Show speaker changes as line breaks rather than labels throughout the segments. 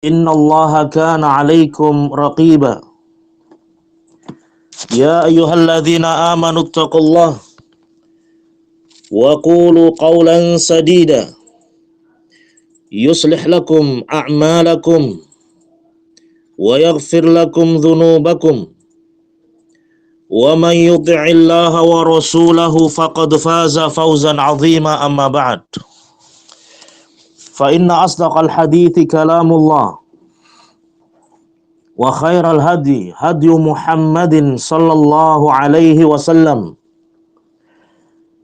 Innallaha kana 'alaikum raqiba. Ya ayyuhalladzina amanu taqullaha wa qulu qawlan sadida yuslih lakum a'malakum wa yaghfir lakum dhunubakum wa man yuti'illaha wa rasulahu faqad faza fawzan 'azima amma ba'd. Fa inna asdaqal hadithi kalamullah wa khairal hadi Muhammadin sallallahu alaihi wasallam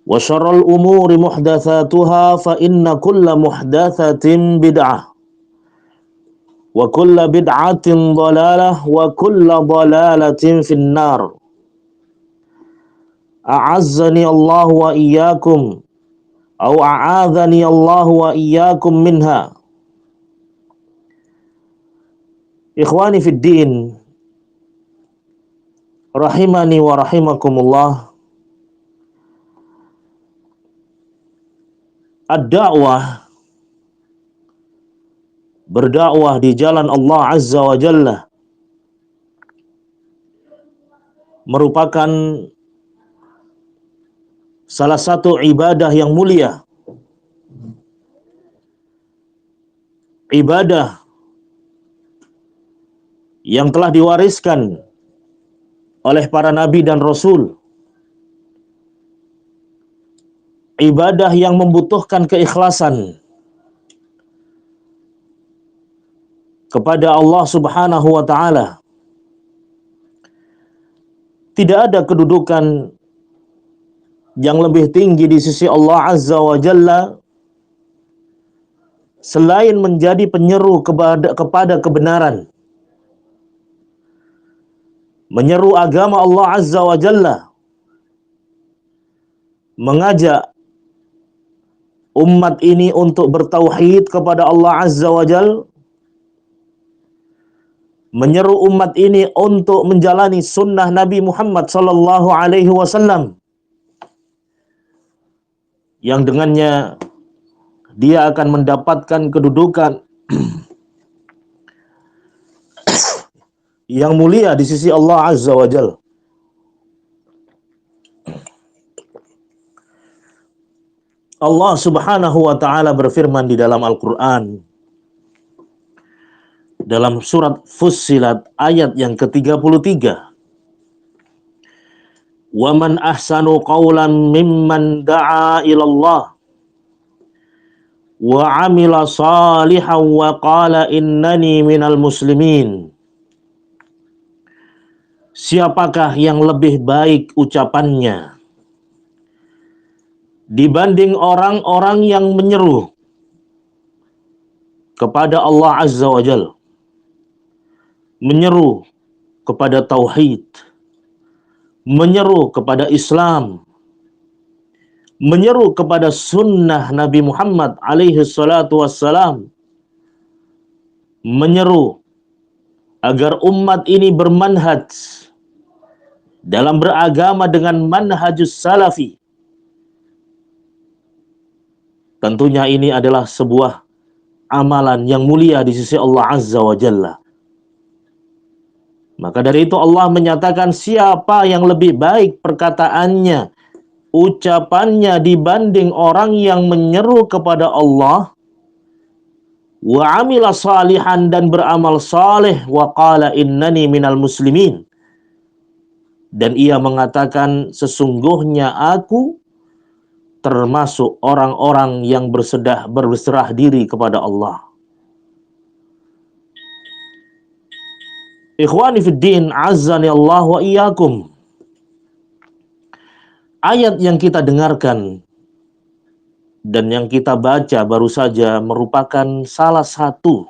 wa syarrul umuri muhdatsatuha fa inna kulla muhdatsatin bid'ah wa kulla bid'atin dhalalah wa kulla dhalalatin finnar. A'azzani Allah wa iyyakum au a'adzani Allah wa iyyakum minha. Ikhwani fid din, rahimani wa rahimakumullah. Ad-da'wah, berdakwah di jalan Allah Azza wa Jalla, merupakan salah satu ibadah yang mulia. Ibadah yang telah diwariskan oleh para nabi dan rasul. Ibadah yang membutuhkan keikhlasan kepada Allah Subhanahu wa taala. Tidak ada kedudukan yang lebih tinggi di sisi Allah Azza wa Jalla selain menjadi penyeru kepada kebenaran. Menyeru agama Allah Azza wa Jalla, mengajak umat ini untuk bertauhid kepada Allah Azza wa Jalla, menyeru umat ini untuk menjalani sunnah Nabi Muhammad sallallahu alaihi wasallam, yang dengannya dia akan mendapatkan kedudukan yang mulia di sisi Allah Azza wa Jalla. Allah Subhanahu wa taala berfirman di dalam Al-Qur'an dalam surat Fussilat ayat yang ke-33. Wa man ahsanu qawlan mimman da'a ilallah wa 'amila salihan wa qala innani minal muslimin. Siapakah yang lebih baik ucapannya dibanding orang-orang yang menyeru kepada Allah Azza wa Jalla, menyeru kepada tauhid, menyeru kepada Islam, menyeru kepada sunnah Nabi Muhammad alaihi salatu wassalam, menyeru agar umat ini bermanhaj dalam beragama dengan manhajus salafi. Tentunya ini adalah sebuah amalan yang mulia di sisi Allah Azza wa Jalla. Maka dari itu Allah menyatakan siapa yang lebih baik perkataannya, ucapannya dibanding orang yang menyeru kepada Allah, wa amila salihan, dan beramal saleh, wa qala innani minal muslimin, dan ia mengatakan sesungguhnya aku termasuk orang-orang yang berserah diri kepada Allah. Ikhwani fid din, azzani Allah wa iyyakum. Ayat yang kita dengarkan dan yang kita baca baru saja merupakan salah satu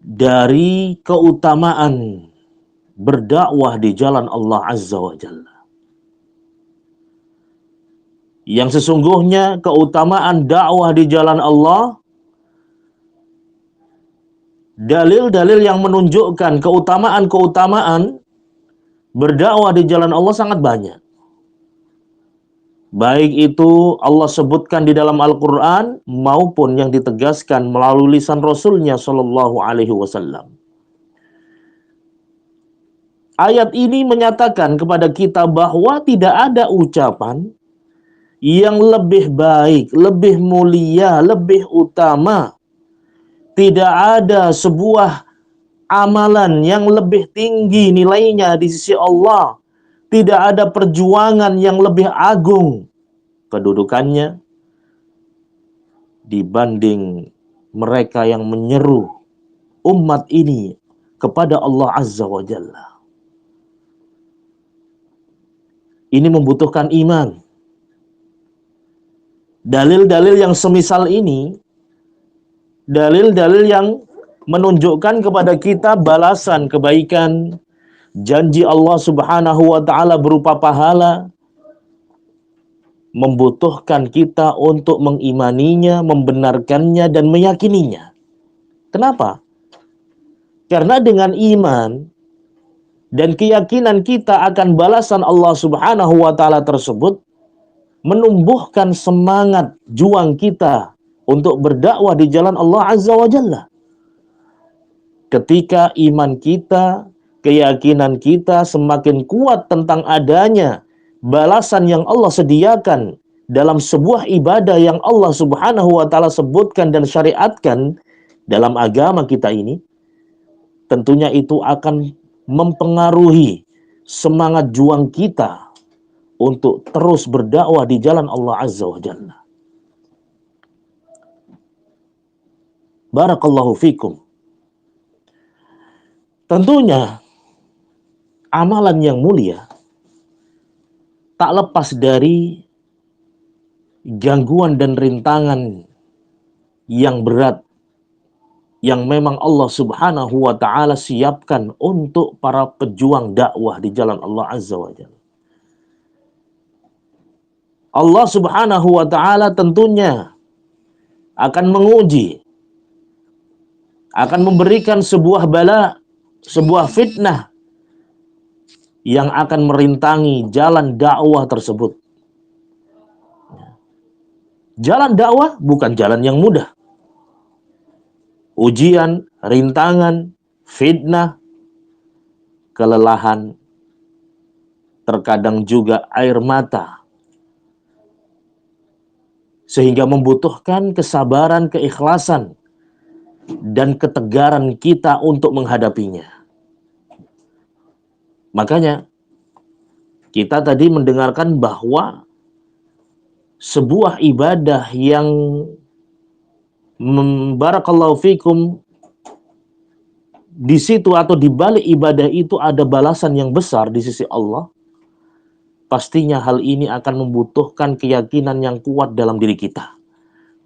dari keutamaan berdakwah di jalan Allah Azza wa Jalla. Yang sesungguhnya keutamaan dakwah di jalan Allah, dalil-dalil yang menunjukkan keutamaan-keutamaan berdakwah di jalan Allah sangat banyak. Baik itu Allah sebutkan di dalam Al-Quran maupun yang ditegaskan melalui lisan Rasulnya Shallallahu Alaihi Wasallam. Ayat ini menyatakan kepada kita bahwa tidak ada ucapan yang lebih baik, lebih mulia, lebih utama. Tidak ada sebuah amalan yang lebih tinggi nilainya di sisi Allah. Tidak ada perjuangan yang lebih agung kedudukannya dibanding mereka yang menyeru umat ini kepada Allah Azza wa Jalla. Ini membutuhkan iman. Dalil-dalil yang semisal ini, dalil-dalil yang menunjukkan kepada kita balasan kebaikan, janji Allah Subhanahu wa taala berupa pahala, membutuhkan kita untuk mengimaninya, membenarkannya dan meyakininya. Kenapa? Karena dengan iman dan keyakinan kita akan balasan Allah Subhanahu wa taala tersebut menumbuhkan semangat juang kita untuk berdakwah di jalan Allah Azza wa Jalla. Ketika iman kita, keyakinan kita semakin kuat tentang adanya balasan yang Allah sediakan dalam sebuah ibadah yang Allah Subhanahu wa taala sebutkan dan syariatkan dalam agama kita ini, tentunya itu akan mempengaruhi semangat juang kita untuk terus berdakwah di jalan Allah Azza wa Jalla. Barakallahu fikum. Tentunya amalan yang mulia tak lepas dari gangguan dan rintangan yang berat yang memang Allah Subhanahu wa taala siapkan untuk para pejuang dakwah di jalan Allah Azza wa Jalla. Allah Subhanahu wa taala tentunya akan menguji, akan memberikan sebuah bala, sebuah fitnah yang akan merintangi jalan dakwah tersebut. Jalan dakwah bukan jalan yang mudah. Ujian, rintangan, fitnah, kelelahan, terkadang juga air mata. Sehingga membutuhkan kesabaran, keikhlasan, dan ketegaran kita untuk menghadapinya. Makanya, kita tadi mendengarkan bahwa sebuah ibadah yang barakallahu fikum di situ atau di balik ibadah itu ada balasan yang besar di sisi Allah. Pastinya hal ini akan membutuhkan keyakinan yang kuat dalam diri kita.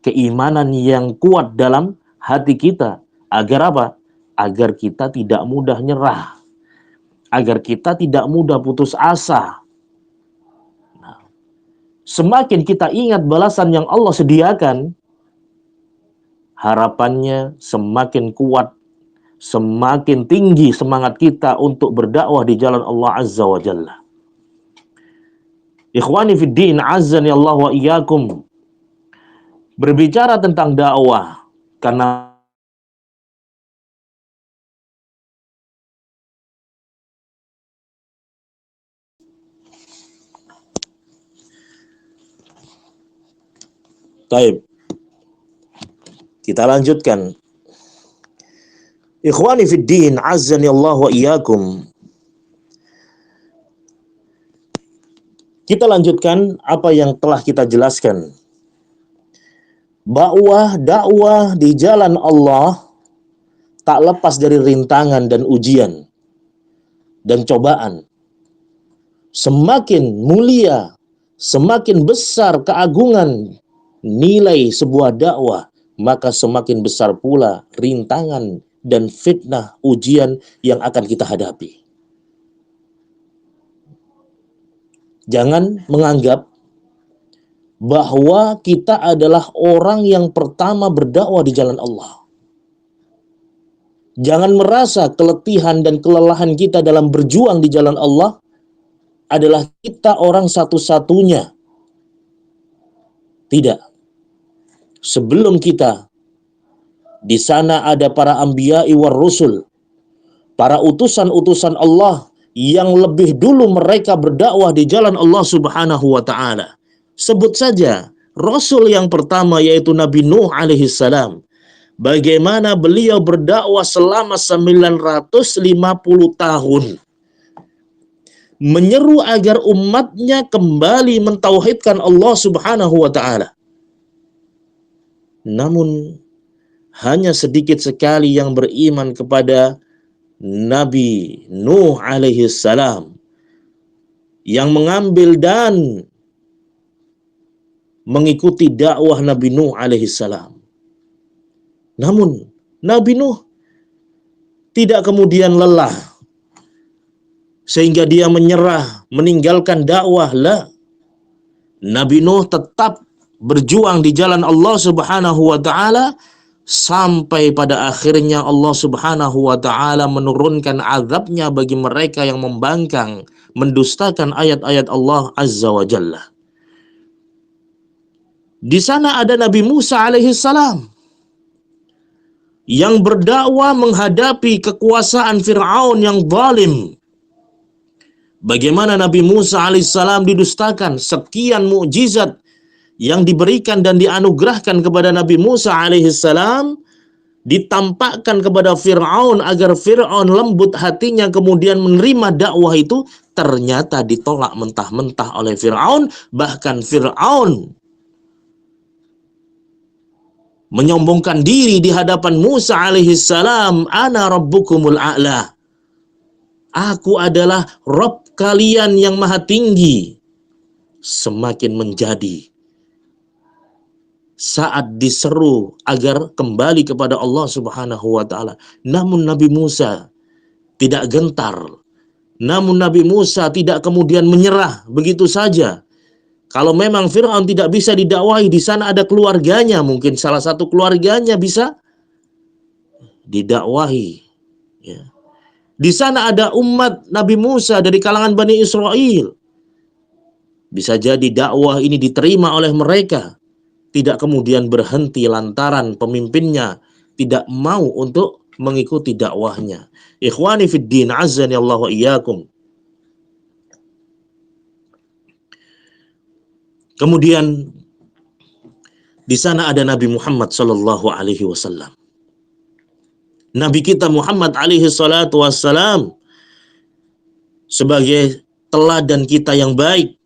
Keimanan yang kuat dalam hati kita. Agar apa? Agar kita tidak mudah nyerah. Agar kita tidak mudah putus asa. Nah, semakin kita ingat balasan yang Allah sediakan, harapannya semakin kuat, semakin tinggi semangat kita untuk berdakwah di jalan Allah Azza wa Jalla. Ikhwani fid din, azzani Allah wa iyyakum. Berbicara tentang dakwah, karena Taib. Kita lanjutkan. Ikhwani fid din, azzani Allah wa iyyakum. Kita lanjutkan apa yang telah kita jelaskan. Dakwah di jalan Allah tak lepas dari rintangan dan ujian dan cobaan. Semakin mulia, semakin besar keagungan nilai sebuah dakwah, maka semakin besar pula rintangan dan fitnah ujian yang akan kita hadapi. Jangan menganggap bahwa kita adalah orang yang pertama berdakwah di jalan Allah. Jangan merasa keletihan dan kelelahan kita dalam berjuang di jalan Allah adalah kita orang satu-satunya Tidak. Sebelum kita, di sana ada para anbiya'i war rusul, para utusan-utusan Allah yang lebih dulu mereka berdakwah di jalan Allah Subhanahu wa taala. Sebut saja rasul yang pertama yaitu Nabi Nuh alaihi salam. Bagaimana beliau berdakwah selama 950 tahun, menyeru agar umatnya kembali mentauhidkan Allah Subhanahu wa taala. Namun hanya sedikit sekali yang beriman kepada Nabi Nuh alaihi salam, yang mengambil dan mengikuti dakwah Nabi Nuh alaihi salam. Namun Nabi Nuh tidak kemudian lelah sehingga dia menyerah meninggalkan dakwah. La. Nabi Nuh tetap berjuang di jalan Allah Subhanahu wa taala sampai pada akhirnya Allah Subhanahu wa taala menurunkan azabnya bagi mereka yang membangkang, mendustakan ayat-ayat Allah Azza wa Jalla. Di sana ada Nabi Musa alaihi salam yang berdakwah menghadapi kekuasaan Fir'aun yang zalim. Bagaimana Nabi Musa alaihissalam didustakan, sekian mukjizat yang diberikan dan dianugerahkan kepada Nabi Musa alaihissalam ditampakkan kepada Fir'aun agar Fir'aun lembut hatinya kemudian menerima dakwah itu, ternyata ditolak mentah-mentah oleh Fir'aun. Bahkan Fir'aun menyombongkan diri di hadapan Musa alaihissalam, ana rabbukumul a'la, aku adalah Rabb kalian yang maha tinggi. Semakin menjadi saat diseru agar kembali kepada Allah Subhanahu wa taala. Namun Nabi Musa tidak gentar. Namun Nabi Musa tidak kemudian menyerah begitu saja. Kalau memang Fir'aun tidak bisa didakwahi, di sana ada keluarganya, mungkin salah satu keluarganya bisa didakwahi. Ya. Di sana ada umat Nabi Musa dari kalangan Bani Israel. Bisa jadi dakwah ini diterima oleh mereka. Tidak kemudian berhenti lantaran pemimpinnya tidak mau untuk mengikuti dakwahnya. Ikhwani fid din, azzani Allah wa iyyakum. Kemudian di sana ada Nabi Muhammad sallallahu alaihi wasallam. Nabi kita Muhammad alaihi salatu wassalam sebagai teladan kita yang baik.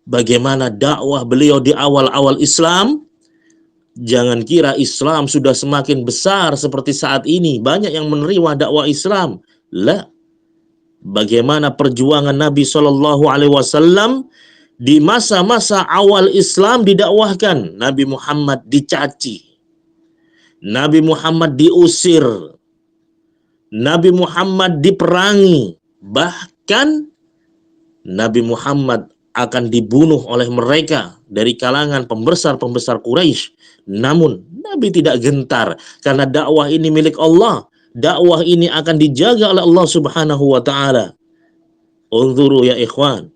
Bagaimana dakwah beliau di awal-awal Islam. Jangan kira Islam sudah semakin besar seperti saat ini, banyak yang menerima dakwah Islam. La. Bagaimana perjuangan Nabi sallallahu alaihi wasallam di masa-masa awal Islam didakwahkan. Nabi Muhammad dicaci, Nabi Muhammad diusir, Nabi Muhammad diperangi, bahkan Nabi Muhammad akan dibunuh oleh mereka dari kalangan pembesar-pembesar Quraisy. Namun Nabi tidak gentar karena dakwah ini milik Allah. Dakwah ini akan dijaga oleh Allah Subhanahu wa taala. Unzuru ya ikhwan.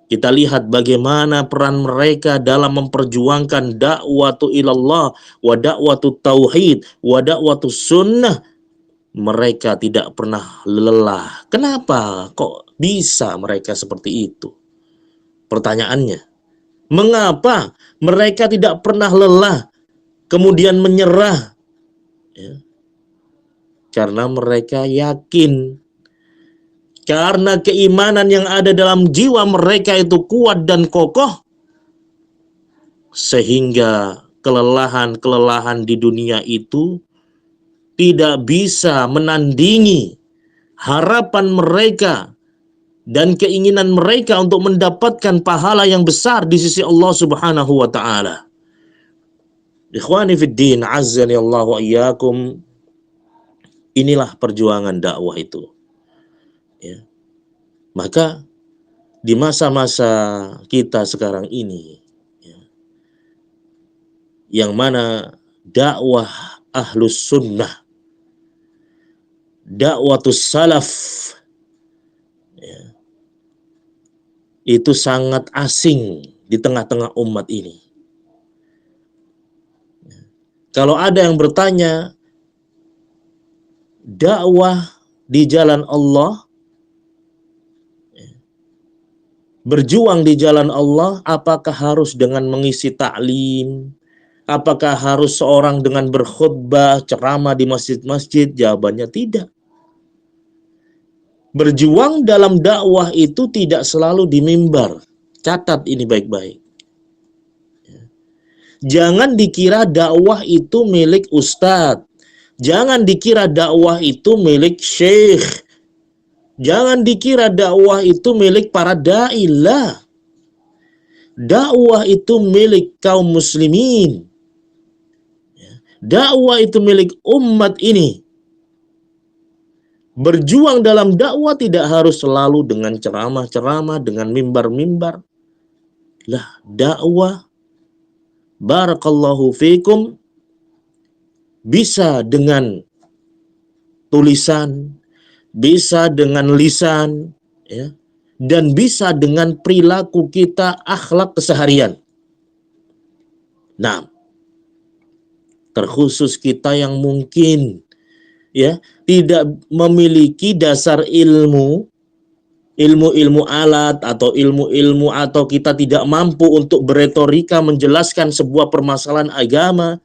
Kita lihat bagaimana peran mereka dalam memperjuangkan dakwatu ilallah wa dakwatu tauhid wa dakwatu sunnah. Mereka tidak pernah lelah. Kenapa kok bisa mereka seperti itu? Pertanyaannya, mengapa mereka tidak pernah lelah kemudian menyerah? Ya. Karena mereka yakin, karena keimanan yang ada dalam jiwa mereka itu kuat dan kokoh, sehingga kelelahan-kelelahan di dunia itu tidak bisa menandingi harapan mereka dan keinginan mereka untuk mendapatkan pahala yang besar di sisi Allah Subhanahu wa taala. Ikhwani fid din, azzani Allah wa iyyakum. Inilah perjuangan dakwah itu. Ya. Maka di masa-masa kita sekarang ini, ya, yang mana dakwah ahlus sunnah, dakwatus salaf, itu sangat asing di tengah-tengah umat ini. Kalau ada yang bertanya, dakwah di jalan Allah, berjuang di jalan Allah, apakah harus dengan mengisi taklim? Apakah harus seorang dengan berkhutbah, ceramah di masjid-masjid? Jawabannya tidak. Berjuang dalam dakwah itu tidak selalu di mimbar. Catat ini baik-baik. Jangan dikira dakwah itu milik ustadz. Jangan dikira dakwah itu milik syekh. Jangan dikira dakwah itu milik para da'ilah. Dakwah itu milik kaum muslimin. Dakwah itu milik umat ini. Berjuang dalam dakwah tidak harus selalu dengan ceramah-ceramah, dengan mimbar-mimbar. Lah, dakwah, barakallahu fikum, bisa dengan tulisan, bisa dengan lisan, ya, dan bisa dengan perilaku kita, akhlak keseharian. Nah, terkhusus kita yang mungkin ya tidak memiliki dasar ilmu alat atau ilmu atau kita tidak mampu untuk beretorika menjelaskan sebuah permasalahan agama,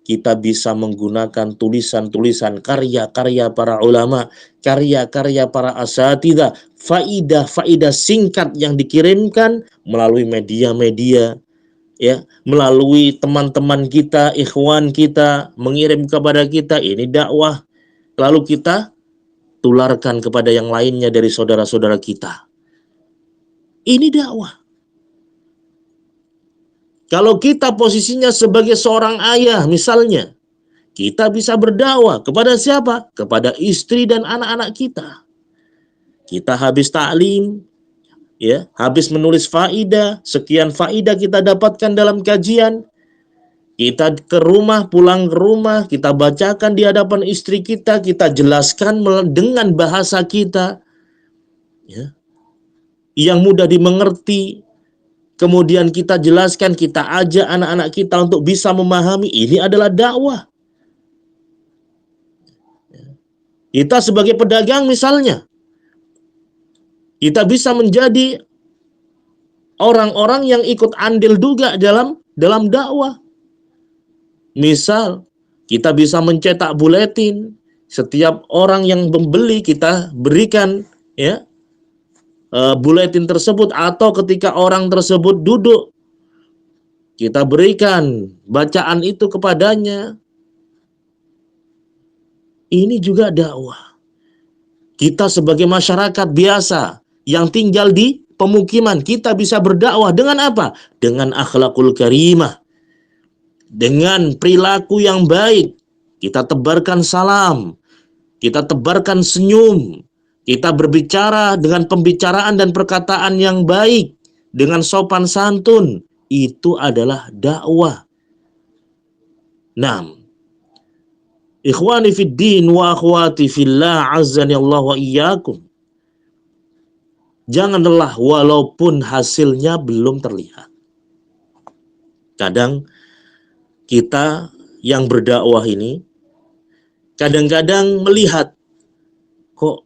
kita bisa menggunakan tulisan-tulisan karya-karya para ulama, karya-karya para asatidzah, faidah-faidah singkat yang dikirimkan melalui media-media, ya, melalui teman-teman kita, ikhwan kita mengirim kepada kita, ini dakwah, lalu kita tularkan kepada yang lainnya dari saudara-saudara kita. Ini dakwah. Kalau kita posisinya sebagai seorang ayah misalnya, kita bisa berdakwah kepada siapa? Kepada istri dan anak-anak kita. Kita habis taklim, ya, habis menulis faidah, sekian faidah kita dapatkan dalam kajian. Kita ke rumah, pulang ke rumah, kita bacakan di hadapan istri kita, kita jelaskan dengan bahasa kita, ya, yang mudah dimengerti. Kemudian kita jelaskan, kita ajak anak-anak kita untuk bisa memahami. Ini adalah dakwah. Kita sebagai pedagang misalnya, kita bisa menjadi orang-orang yang ikut andil juga dalam dakwah. Misal, kita bisa mencetak buletin, setiap orang yang membeli kita berikan, ya, buletin tersebut, atau ketika orang tersebut duduk, kita berikan bacaan itu kepadanya. Ini juga dakwah. Kita sebagai masyarakat biasa yang tinggal di pemukiman, kita bisa berdakwah dengan apa? Dengan akhlakul karimah, dengan perilaku yang baik. Kita tebarkan salam, kita tebarkan senyum, kita berbicara dengan pembicaraan dan perkataan yang baik, dengan sopan santun. Itu adalah dakwah. Nah, ikhwani fid din wa akhwati fillah, azzani Allah wa iyyakum. Jangan lelah walaupun hasilnya belum terlihat. Kadang kita yang berdakwah ini kadang-kadang melihat, kok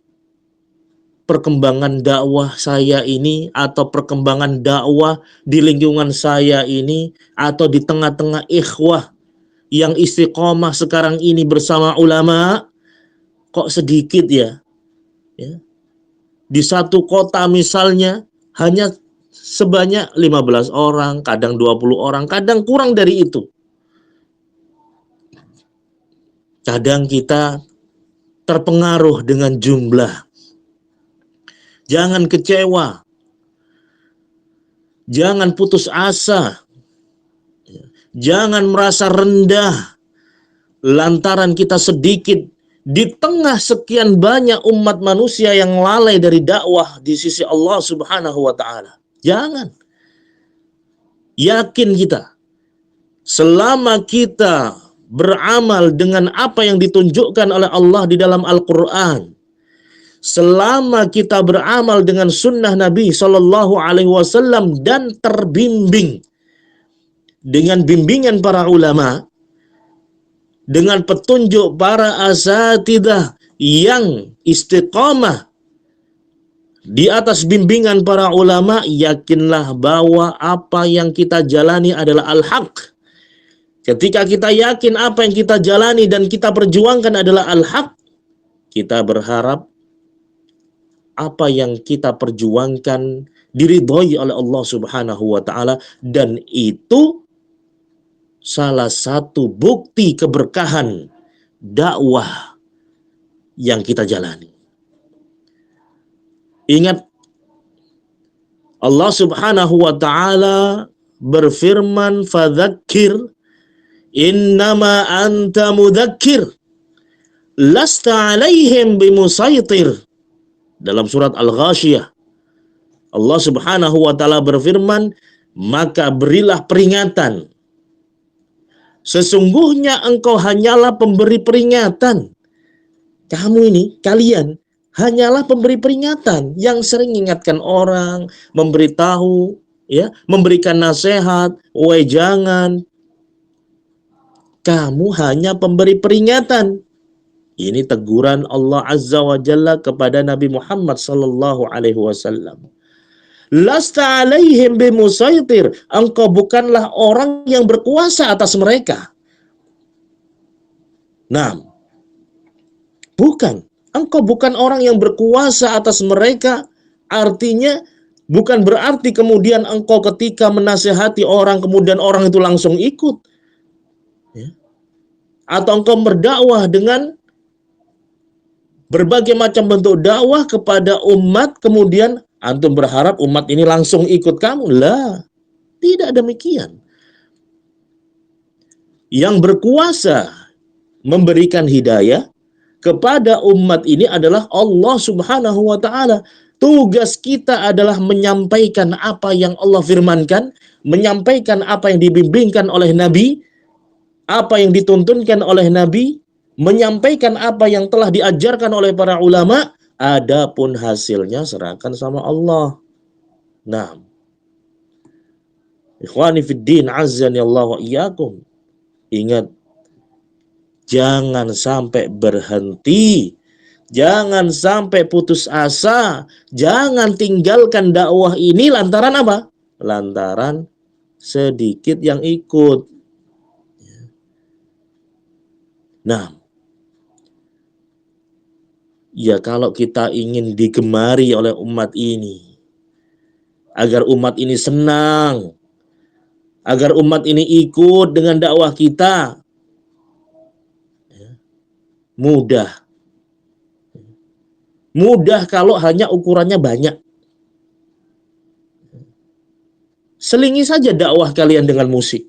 perkembangan dakwah saya ini atau perkembangan dakwah di lingkungan saya ini atau di tengah-tengah ikhwah yang istiqomah sekarang ini bersama ulama, kok sedikit ya. Di satu kota misalnya hanya sebanyak 15 orang, kadang 20 orang, kadang kurang dari itu. Kadang kita terpengaruh dengan jumlah. Jangan kecewa. Jangan putus asa. Jangan merasa rendah lantaran kita sedikit di tengah sekian banyak umat manusia yang lalai dari dakwah di sisi Allah Subhanahu wa taala. Jangan. Yakin kita, selama kita beramal dengan apa yang ditunjukkan oleh Allah di dalam Al-Quran, selama kita beramal dengan sunnah Nabi Shallallahu Alaihi Wasallam dan terbimbing dengan bimbingan para ulama, dengan petunjuk para asatidzah yang istiqamah di atas bimbingan para ulama, yakinlah bahwa apa yang kita jalani adalah al-haq. Ketika kita yakin apa yang kita jalani dan kita perjuangkan adalah al-haq, kita berharap apa yang kita perjuangkan diridhoi oleh Allah Subhanahu wa taala, dan itu salah satu bukti keberkahan dakwah yang kita jalani. Ingat, Allah Subhanahu wa taala berfirman, "Fadzakir innama anta mudzakir lasta 'alaihim bimusaitir." Dalam surat Al-Ghasyiyah, Allah Subhanahu wa taala berfirman, "Maka berilah peringatan. Sesungguhnya engkau hanyalah pemberi peringatan." Kamu ini, kalian hanyalah pemberi peringatan yang sering mengingatkan orang, memberitahu, ya, memberikan nasihat, jangan. Kamu hanya pemberi peringatan. Ini teguran Allah Azza wa Jalla kepada Nabi Muhammad sallallahu alaihi wasallam. Lasta alaihim bimusaitir. Engkau bukanlah orang yang berkuasa atas mereka. Nah, bukan. Engkau bukan orang yang berkuasa atas mereka, artinya bukan berarti kemudian engkau ketika menasihati orang, kemudian orang itu langsung ikut. Ya. Atau engkau berdakwah dengan berbagai macam bentuk dakwah kepada umat, kemudian antum berharap umat ini langsung ikut kamu. Lah, tidak demikian. Yang berkuasa memberikan hidayah kepada umat ini adalah Allah Subhanahu wa taala. Tugas kita adalah menyampaikan apa yang Allah firmankan, menyampaikan apa yang dibimbingkan oleh Nabi, apa yang dituntunkan oleh Nabi, menyampaikan apa yang telah diajarkan oleh para ulama, adapun hasilnya serahkan sama Allah. Nah, ikhwani fiddin, azzani Allah wa iyyakum. Ingat, jangan sampai berhenti, jangan sampai putus asa, jangan tinggalkan dakwah ini lantaran apa? Lantaran sedikit yang ikut. Nah, ya kalau kita ingin digemari oleh umat ini, agar umat ini senang, agar umat ini ikut dengan dakwah kita, mudah. Mudah kalau hanya ukurannya banyak. Selingi saja dakwah kalian dengan musik.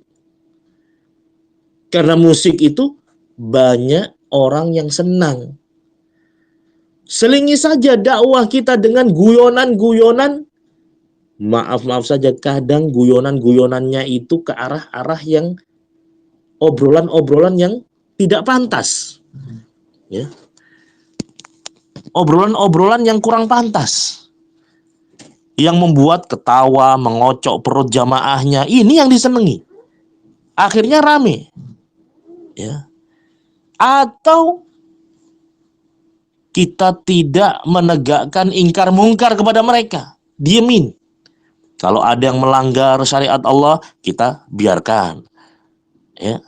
Karena musik itu banyak orang yang senang. Selingi saja dakwah kita dengan guyonan-guyonan. Maaf saja, kadang guyonan-guyonannya itu ke arah-arah yang obrolan-obrolan yang tidak pantas. Ya. Obrolan-obrolan yang kurang pantas. Yang membuat ketawa, mengocok perut jamaahnya. Ini yang disenangi. Akhirnya rame. Ya. Atau kita tidak menegakkan ingkar mungkar kepada mereka. Diemin. Kalau ada yang melanggar syariat Allah, kita biarkan. Ya.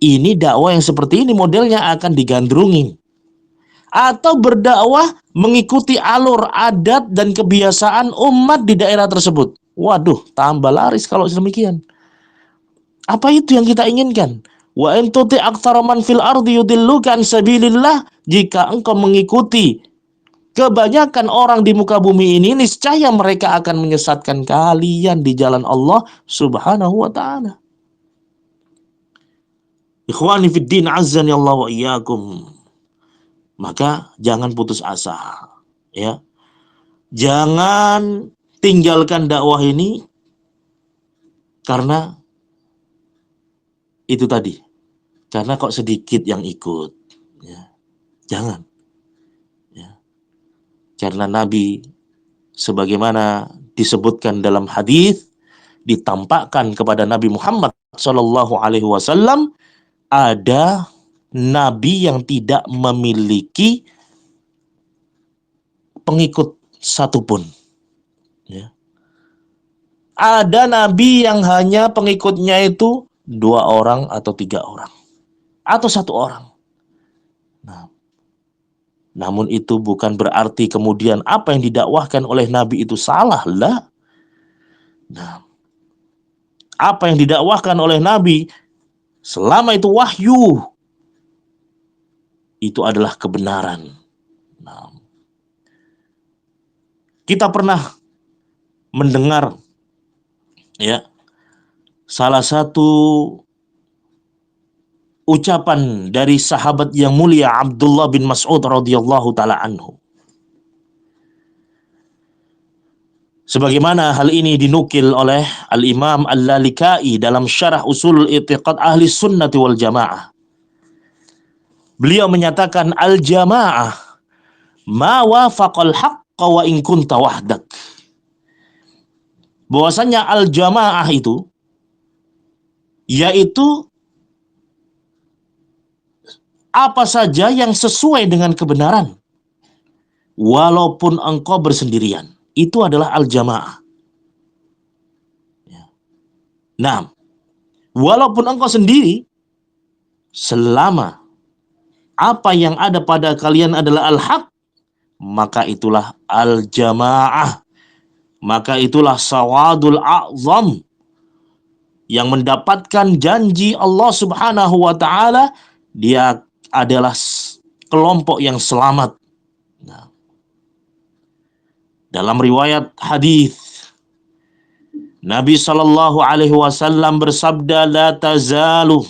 Ini dakwah yang seperti ini modelnya akan digandrungi. Atau berdakwah mengikuti alur adat dan kebiasaan umat di daerah tersebut. Waduh, tambah laris kalau demikian. Apa itu yang kita inginkan? Wa in tuti aktsara man fil ardi yudilluka an sabilillah. Jika engkau mengikuti kebanyakan orang di muka bumi ini, niscaya mereka akan menyesatkan kalian di jalan Allah Subhanahu wa taala. Ikhwani fid din, azzani Allah wa iyyakum. Maka jangan putus asa, ya. Jangan tinggalkan dakwah ini karena itu tadi. Karena kok sedikit yang ikut, ya. Jangan. Ya. Karena Nabi sebagaimana disebutkan dalam hadis, ditampakkan kepada Nabi Muhammad sallallahu alaihi wasallam ada nabi yang tidak memiliki pengikut satupun. Ya. Ada nabi yang hanya pengikutnya itu 2 orang atau 3 orang. Atau 1 orang. Nah, namun itu bukan berarti kemudian apa yang didakwahkan oleh nabi itu salah. Lah. Nah, apa yang didakwahkan oleh nabi selama itu wahyu, itu adalah kebenaran. Nah, kita pernah mendengar ya salah satu ucapan dari sahabat yang mulia Abdullah bin Mas'ud radhiyallahu taala anhu. Sebagaimana hal ini dinukil oleh Al-Imam Al-Lalikai dalam Syarah Usul I'tiqad Ahli Sunnati wal Jamaah. Beliau menyatakan al-jamaah ma wafaqal haqqa wa in kunta wahdak. Bahwasanya al-jamaah itu yaitu apa saja yang sesuai dengan kebenaran walaupun engkau bersendirian. Itu adalah al-jamaah. Nah, walaupun engkau sendiri, selama apa yang ada pada kalian adalah al-haq, maka itulah al-jamaah. Maka itulah sawadul a'zam yang mendapatkan janji Allah Subhanahu wa taala, dia adalah kelompok yang selamat. Nah, dalam riwayat hadis Nabi Shallallahu alaihi wasallam bersabda, la tazalu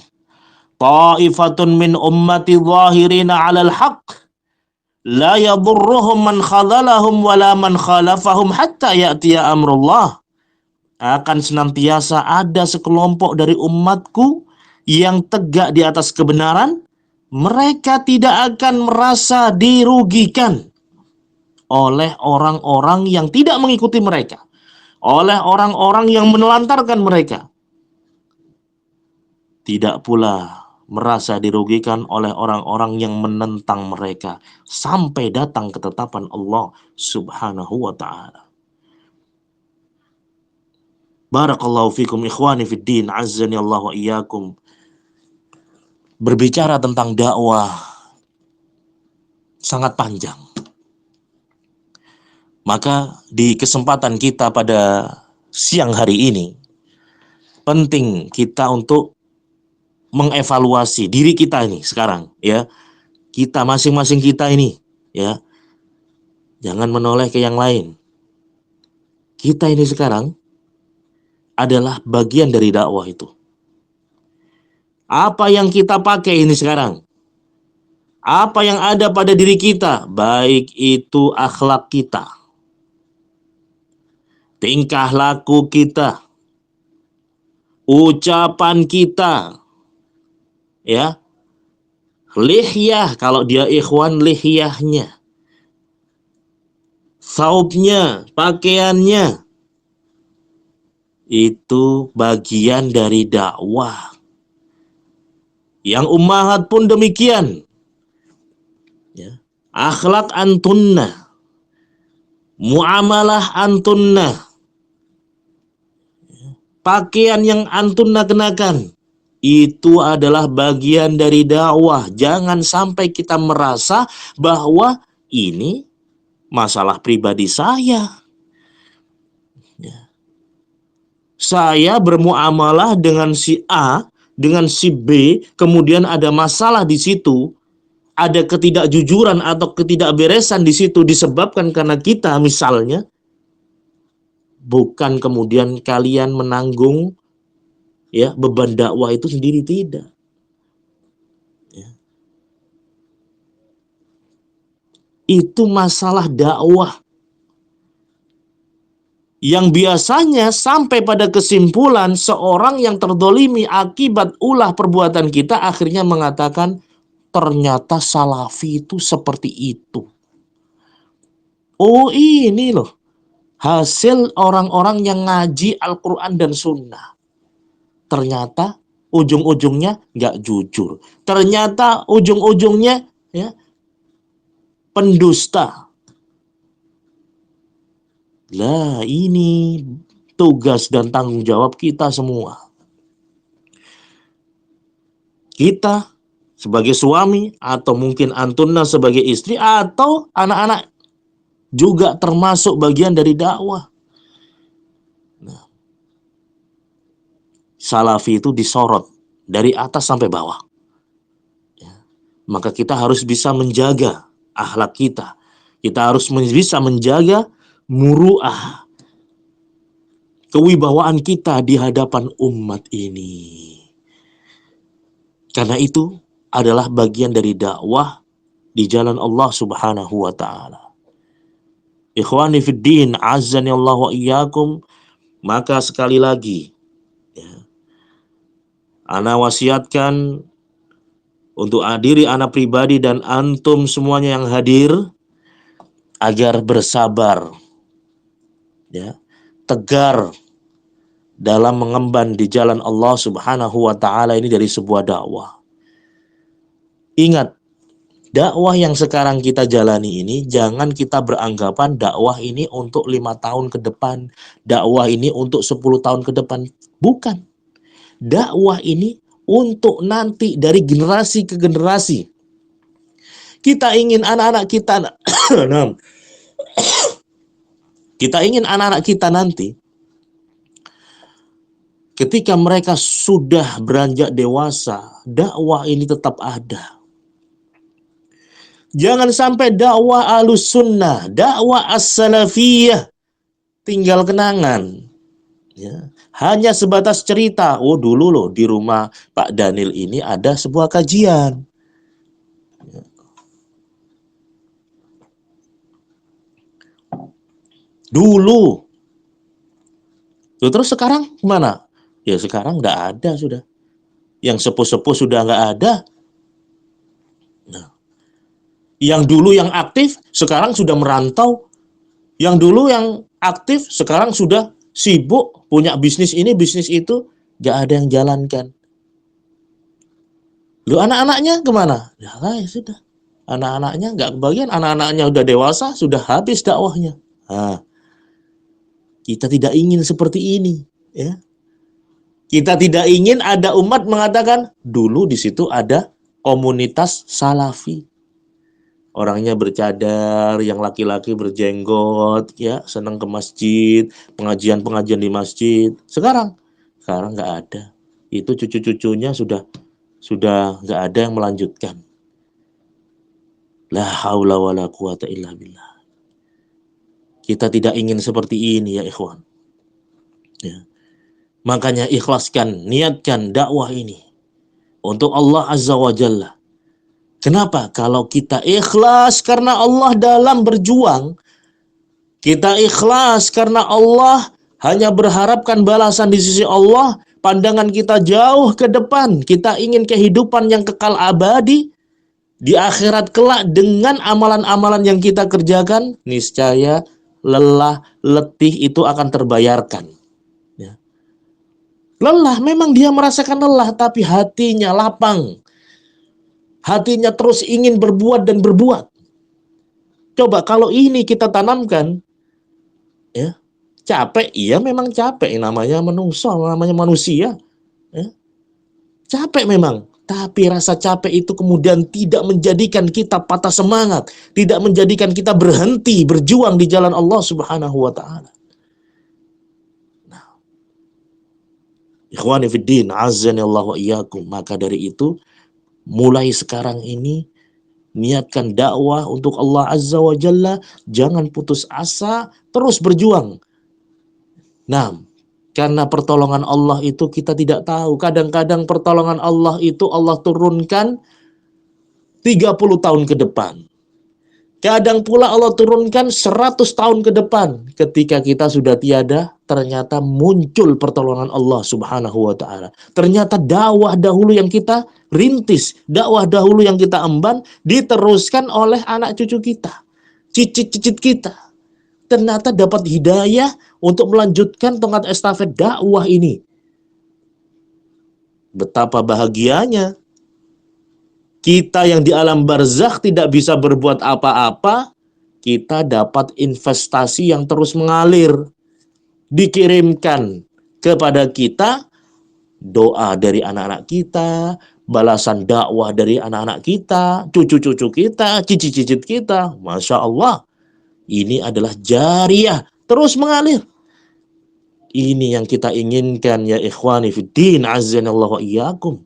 ta'ifatun min ummati zahirina 'alal haqq la yadurruhum man khadhalahum wala man khalafahum hatta ya'tiya amrullah. Akan senantiasa ada sekelompok dari umatku yang tegak di atas kebenaran, mereka tidak akan merasa dirugikan oleh orang-orang yang tidak mengikuti mereka, oleh orang-orang yang menelantarkan mereka. Tidak pula merasa dirugikan oleh orang-orang yang menentang mereka sampai datang ketetapan Allah Subhanahu wa ta'ala. Barakallahu fikum ikhwani fid din, azzani Allah wa iyyakum. Berbicara tentang dakwah sangat panjang. Maka di kesempatan kita pada siang hari ini, penting kita untuk mengevaluasi diri kita ini sekarang, ya. Kita masing-masing kita ini, ya. Jangan menoleh ke yang lain. Kita ini sekarang adalah bagian dari dakwah itu. Apa yang kita pakai ini sekarang? Apa yang ada pada diri kita? Baik itu akhlak kita, tingkah laku kita, ucapan kita, ya, lihyah kalau dia ikhwan, lihyahnya, saubnya, pakaiannya, itu bagian dari dakwah. Yang ummahat pun demikian, ya. Akhlak antunna, muamalah antunna, pakaian yang antunna kenakan, itu adalah bagian dari dakwah. Jangan sampai kita merasa bahwa ini masalah pribadi saya. Ya. Saya bermuamalah dengan si A, dengan si B, kemudian ada masalah di situ, ada ketidakjujuran atau ketidakberesan di situ disebabkan karena kita misalnya, bukan kemudian kalian menanggung, ya, beban dakwah itu sendiri, tidak. Ya. Itu masalah dakwah yang biasanya sampai pada kesimpulan seorang yang terdolimi akibat ulah perbuatan kita akhirnya mengatakan, ternyata salafi itu seperti itu. Oh, ini loh hasil orang-orang yang ngaji Al-Quran dan Sunnah. Ternyata ujung-ujungnya nggak jujur. Ternyata ujung-ujungnya ya pendusta. Lah, ini tugas dan tanggung jawab kita semua. Kita sebagai suami, atau mungkin antunna sebagai istri, atau anak-anak juga termasuk bagian dari dakwah. Nah, salafi itu disorot dari atas sampai bawah. Maka kita harus bisa menjaga akhlak kita. Kita harus bisa menjaga muruah, kewibawaan kita di hadapan umat ini. Karena itu adalah bagian dari dakwah di jalan Allah Subhanahu wa taala. Ikhwani fiddin, azani Allah wa iyyakum, maka sekali lagi ya, ana wasiatkan untuk diri ana pribadi dan antum semuanya yang hadir agar bersabar ya, tegar dalam mengemban di jalan Allah Subhanahu wa taala ini dari sebuah dakwah. Ingat, dakwah yang sekarang kita jalani ini, jangan kita beranggapan dakwah ini untuk 5 tahun ke depan, dakwah ini untuk 10 tahun ke depan. Bukan. Dakwah ini untuk nanti dari generasi ke generasi. Kita ingin anak-anak kita, kita ingin anak-anak kita nanti, ketika mereka sudah beranjak dewasa, dakwah ini tetap ada. Jangan sampai dakwah ahlus sunnah, dakwah as-salafiyah tinggal kenangan. Ya. Hanya sebatas cerita, oh dulu loh di rumah Pak Daniel ini ada sebuah kajian. Ya. Dulu. Terus sekarang gimana? Ya sekarang nggak ada sudah. Yang sepuh-sepuh sudah nggak ada. Nah. Yang dulu yang aktif, sekarang sudah merantau. Yang dulu yang aktif, sekarang sudah sibuk, punya bisnis ini, bisnis itu, gak ada yang jalankan. Lu anak-anaknya kemana? Ya sudah. Anak-anaknya gak kebagian, anak-anaknya udah dewasa, sudah habis dakwahnya. Nah, kita tidak ingin seperti ini. Ya. Kita tidak ingin ada umat mengatakan, dulu di situ ada komunitas salafi. Orangnya bercadar, yang laki-laki berjenggot, ya senang ke masjid, pengajian-pengajian di masjid. Sekarang nggak ada. Itu cucu-cucunya sudah nggak ada yang melanjutkan. La haula wala quwata illa billah. Kita tidak ingin seperti ini ya ikhwan. Ya. Makanya ikhlaskan, niatkan dakwah ini untuk Allah Azza wa Jalla. Kenapa? Kalau kita ikhlas karena Allah dalam berjuang, kita ikhlas karena Allah hanya berharapkan balasan di sisi Allah, pandangan kita jauh ke depan, kita ingin kehidupan yang kekal abadi di akhirat kelak dengan amalan-amalan yang kita kerjakan, niscaya lelah, letih itu akan terbayarkan. Ya. Lelah, memang dia merasakan lelah, tapi hatinya lapang. Hatinya terus ingin berbuat dan berbuat. Coba kalau ini kita tanamkan, ya, capek, iya memang capek, namanya manusia, ya. Capek memang, tapi rasa capek itu kemudian tidak menjadikan kita patah semangat, tidak menjadikan kita berhenti berjuang di jalan Allah Subhanahu wa taala. Nah, ikhwani fiddin, azani Allah wa iyyakum, maka dari itu mulai sekarang ini niatkan dakwah untuk Allah Azza wa Jalla, jangan putus asa, terus berjuang. Nah, karena pertolongan Allah itu kita tidak tahu. Kadang-kadang pertolongan Allah itu Allah turunkan 30 tahun ke depan. Kadang pula Allah turunkan 100 tahun ke depan. Ketika kita sudah tiada, ternyata muncul pertolongan Allah Subhanahu wa taala. Ternyata dakwah dahulu yang kita rintis, dakwah dahulu yang kita emban diteruskan oleh anak cucu kita, cicit-cicit kita. Ternyata dapat hidayah untuk melanjutkan tongkat estafet dakwah ini. Betapa bahagianya kita yang di alam barzakh tidak bisa berbuat apa-apa, kita dapat investasi yang terus mengalir. Dikirimkan kepada kita doa dari anak-anak kita, balasan dakwah dari anak-anak kita, cucu-cucu kita, cicit-cicit kita. Masya Allah, ini adalah jariyah, terus mengalir. Ini yang kita inginkan ya ikhwani fiddin, azzanallahu wa iyyakum.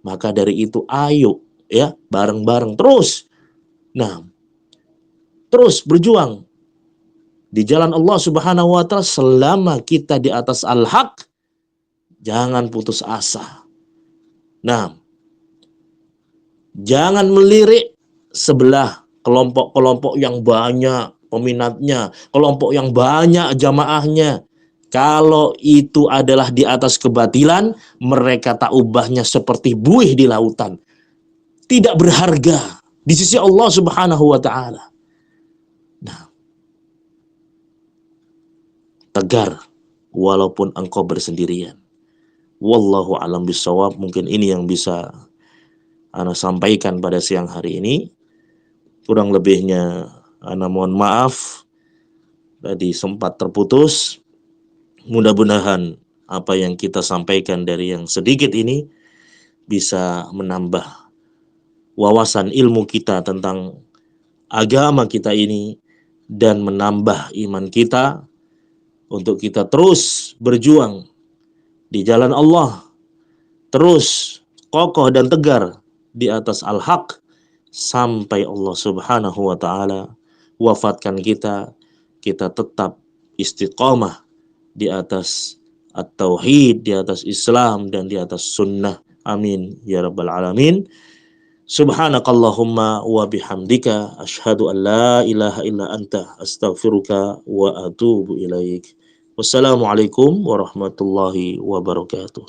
Maka dari itu ayo ya bareng-bareng terus. Nah, terus berjuang di jalan Allah Subhanahu wa taala selama kita di atas al-haq. Jangan putus asa. Nah, jangan melirik sebelah kelompok-kelompok yang banyak peminatnya, kelompok yang banyak jamaahnya. Kalau itu adalah di atas kebatilan, mereka tak ubahnya seperti buih di lautan. Tidak berharga di sisi Allah Subhanahu wa taala. Nah, tegar walaupun engkau bersendirian. Wallahu alam bisawab. Mungkin ini yang bisa ana sampaikan pada siang hari ini. Kurang lebihnya ana mohon maaf. Tadi sempat terputus. Mudah-mudahan apa yang kita sampaikan dari yang sedikit ini bisa menambah wawasan ilmu kita tentang agama kita ini dan menambah iman kita untuk kita terus berjuang di jalan Allah, terus kokoh dan tegar di atas al-haq sampai Allah Subhanahu wa taala wafatkan kita tetap istiqamah di atas at-tauhid, di atas Islam dan di atas sunnah. Amin ya rabbal alamin. Subhanakallahumma wa bihamdika asyhadu an la ilaha illa anta astaghfiruka wa atubu ilaik. Wassalamualaikum warahmatullahi wabarakatuh.